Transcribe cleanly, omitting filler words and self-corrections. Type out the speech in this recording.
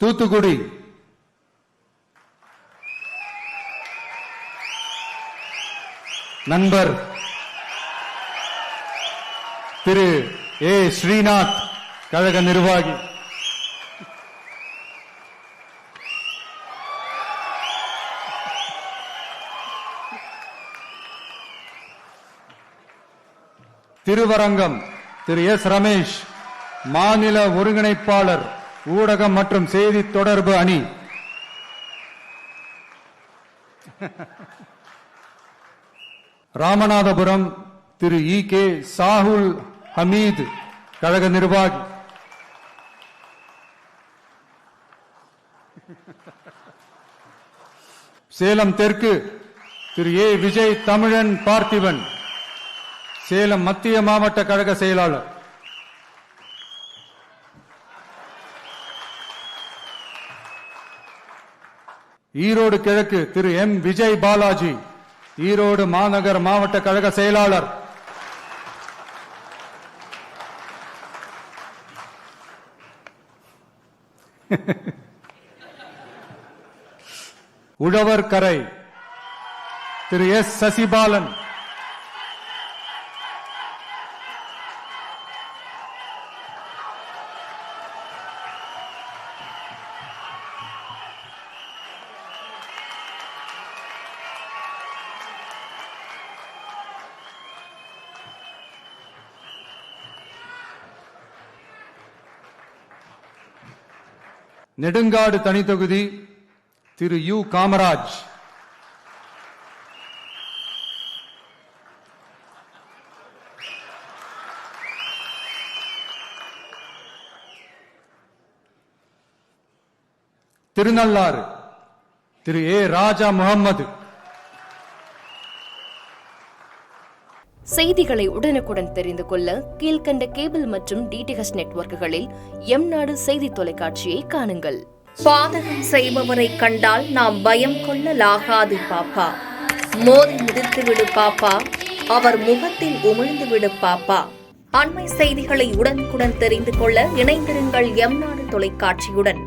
தூத்துக்குடி நண்பர் திரு ஏ ஸ்ரீநாத், கழக நிர்வாகி. திருவரங்கம் திரு எஸ் ரமேஷ், மாநில ஒருங்கிணைப்பாளர், ஊடகம் மற்றும் செய்தி தொடர்பு அணி. ராமநாதபுரம் திரு இ கே சாகுல் ஹமீத், கழக நிர்வாகி. சேலம் தெற்கு திரு ஏ விஜய் தமிழன் பார்த்திபன், சேலம் மத்திய மாவட்ட கழக செயலாளர். ஈரோடு கிழக்கு திரு எம் விஜய் பாலாஜி, ஈரோடு மாநகர் மாவட்ட கழக செயலாளர். உழவர்கரை திரு எஸ் சசிபாலன், நெடுங்காடு தனித்தொகுதி திரு யு காமராஜ், திருநள்ளாறு திரு ஏ ராஜா முகம்மது. செய்திகளை உடனுக்குடன் தெரிந்து கொள்ள கீழ்கண்ட கேபிள் மற்றும் டிடிஎச் நெட்வொர்க்குகளில் எம் நாடு செய்தி தொலைக்காட்சியை காணுங்கள். பாதகம் செய்பவரை கண்டால் நாம் பயம் கொள்ளலாகாது பாப்பா. மோதி மிதித்துவிடு பாப்பா, அவர் முகத்தில் உமிழ்ந்து விடு பாப்பா. அண்மை செய்திகளை உடனுக்குடன் தெரிந்து கொள்ள இணைந்திருங்கள் எம் நாடு தொலைக்காட்சியுடன்.